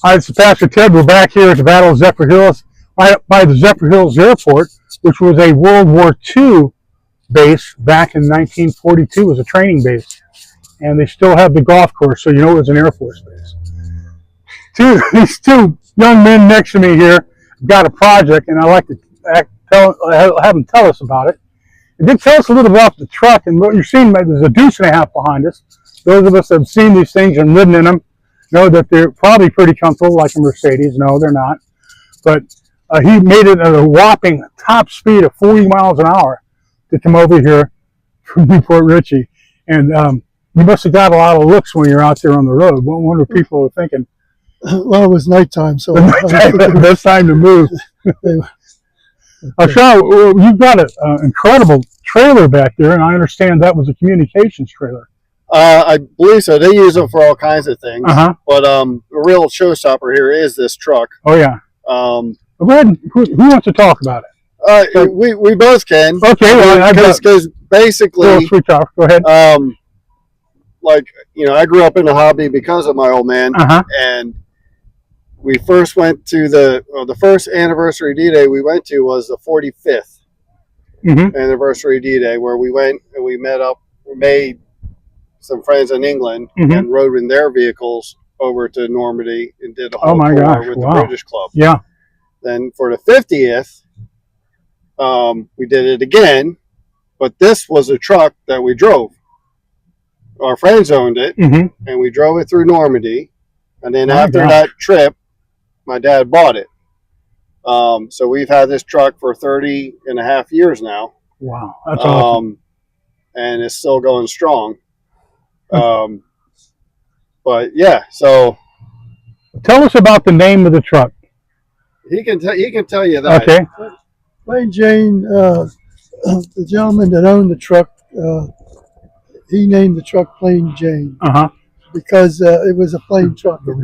Hi, it's Pastor Ted. We're back here at the Battle of Zephyrhills by the Zephyrhills Airport, which was a World War II base back in 1942. It was a training base. And they still have the golf course, so you know it was an Air Force base. These two young men next to me here have got a project, and I'd like to have them tell us about it. And then tell us a little about the truck and what you're seeing. There's a deuce and a half behind us. Those of us that have seen these things and ridden in them know that they're probably pretty comfortable, like a Mercedes. No, they're not. But he made it at a whopping top speed of 40 miles an hour to come over here from Newport Richey. And you must have got a lot of looks when you're out there on the road. What wonder people were thinking? Well, it was nighttime, so best time to move. Sean, you've got an incredible trailer back there, and I understand that was a communications trailer. I believe so. They use them for all kinds of things. But the real showstopper here is this truck. Oh yeah. Go ahead. Who wants to talk about it? We both can. Okay. Well, because basically, sweet talk. Go ahead. Like I grew up in the hobby because of my old man, and we first went to the first anniversary D-Day we went to was the 45th anniversary D-Day, where we went and we met up. We made some friends in England and rode in their vehicles over to Normandy and did a whole tour with the British Club. Yeah. Then for the 50th, we did it again, but this was a truck that we drove. Our friends owned it, and we drove it through Normandy. And then after that trip, my dad bought it. So we've had this truck for 30 and a half years now. Wow, that's awesome. And it's still going strong. But yeah, so tell us about the name of the truck. He can tell you that. Okay. Plain Jane, the gentleman that owned the truck, he named the truck Plain Jane because it was a plain truck. It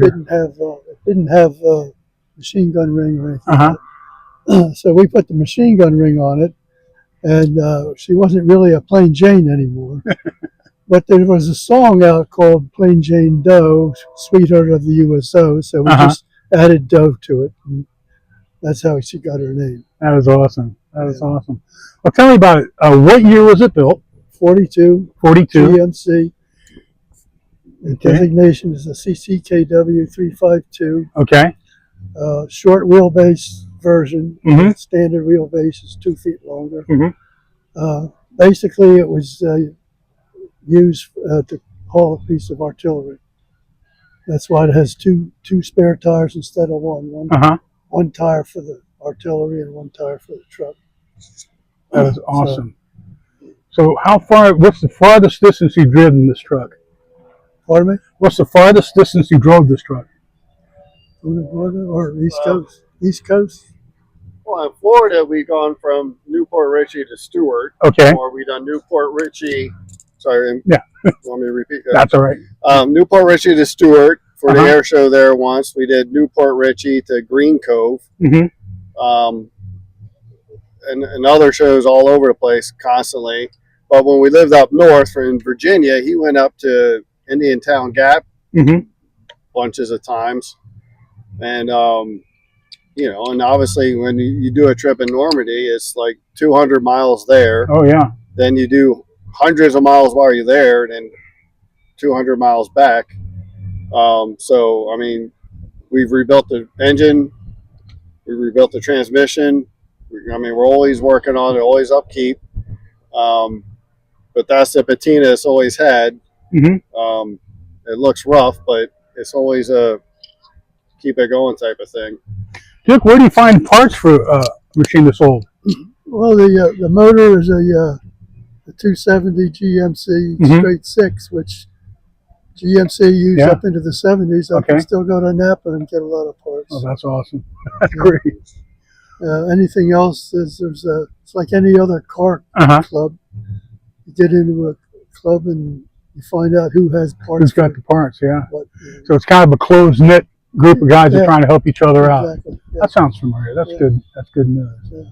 didn't have a machine gun ring or anything. So we put the machine gun ring on it, and she wasn't really a Plain Jane anymore. But there was a song out called Plain Jane Doe, Sweetheart of the USO, so we just added Doe to it. And that's how she got her name. That is awesome. That is awesome. Well, tell me about it. What year was it built? 42. 42. GMC. The designation is a CCKW 352. Okay. Short wheelbase version. Standard wheelbase is 2 feet longer. Basically, it was used to haul a piece of artillery. That's why it has two spare tires instead of one. One tire for the artillery and one tire for the truck. That is awesome. So what's the farthest distance you've driven this truck? Pardon me? What's the farthest distance you drove this truck? Florida or East Coast? East Coast? Well, in Florida, we've gone from Newport Richey to Stewart. Okay. Or we've done Newport Richey. Sorry. Yeah. Want me to repeat that? That's all right. Newport Richey to Stewart for the air show there once. We did Newport Richey to Green Cove. And other shows all over the place constantly. But when we lived up north in Virginia, he went up to Indiantown Gap bunches of times. And, and obviously when you do a trip in Normandy, it's like 200 miles there. Oh, yeah. Then you do hundreds of miles while you're there, and then 200 miles back. So, I mean, we've rebuilt the engine. We rebuilt the transmission. I mean, we're always working on it, always upkeep. But that's the patina it's always had. It looks rough, but it's always a keep it going type of thing. Dick, where do you find parts for a machine this old? Well, the motor is a 270 GMC straight 6, which GMC used up into the 70s. I can still go to Napa and get a lot of parts. Oh, that's awesome. That's great. Anything else is it's like any other car club. You get into a club and you find out who has parts. Who's got the parts, So it's kind of a closed-knit group of guys that are trying to help each other out. That sounds familiar. That's good. That's good news.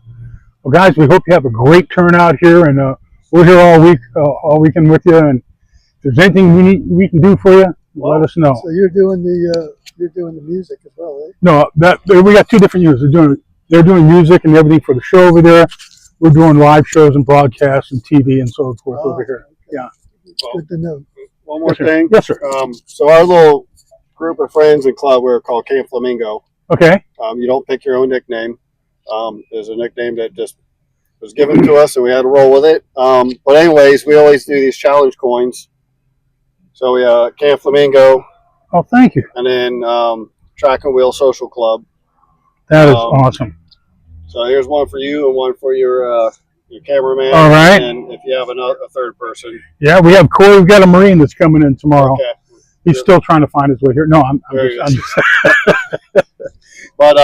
Well, guys, we hope you have a great turnout here, and we're here all weekend with you. And if there's anything we can do for you, let us know. So you're doing the music as well, eh? No, we got two different units. They're doing music and everything for the show over there. We're doing live shows and broadcasts and TV and so forth over here. Okay. Yeah. It's good to know. One more Yes, sir. thing. Yes, sir. So our little group of friends and club, we're called Camp Flamingo. Okay. You don't pick your own nickname. There's a nickname that just was given to us, and we had to roll with it. But anyways, we always do these challenge coins. So we Camp Flamingo, Oh, thank you. and then Track and Wheel Social Club. That is awesome. So here's one for you and one for your cameraman. All right. And if you have a third person. Yeah, we have Corey. We've got a Marine that's coming in tomorrow. Okay. He's still trying to find his way here. No, I'm just But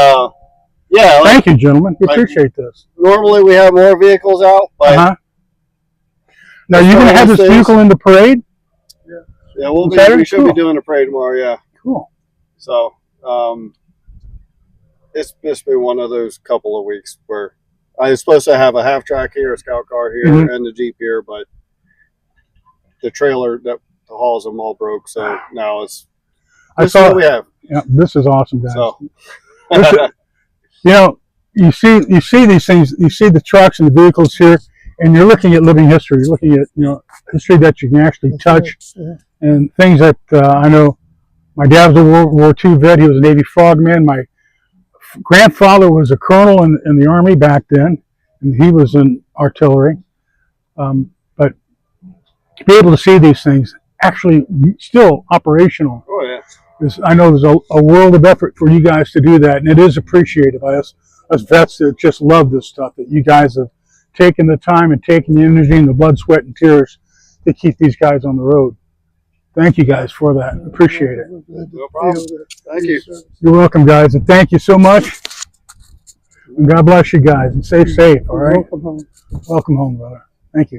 yeah. Thank you, gentlemen. We appreciate this. Normally we have more vehicles out, but Now you're going to have this vehicle in the parade? yeah, we should be doing a parade tomorrow. Yeah. Cool. So it's just been one of those couple of weeks where I was supposed to have a half track here, a scout car here, and the Jeep here, but the trailer that hauls them all broke. So now this is what we have. Yeah, this is awesome, guys. So. You see these things. You see the trucks and the vehicles here, and you're looking at living history. You're looking at history that you can actually touch, and things that I know. My dad was a World War II vet. He was a Navy frogman. My grandfather was a colonel in the Army back then, and he was in artillery. But to be able to see these things actually still operational. Oh yeah. I know there's a world of effort for you guys to do that, and it is appreciated by us vets that just love this stuff, that you guys have taken the time and taken the energy and the blood, sweat, and tears to keep these guys on the road. Thank you guys for that. Appreciate it. No problem. Thank you. You're welcome, guys, and thank you so much. And God bless you guys, and stay safe, all right? Welcome home. Welcome home, brother. Thank you.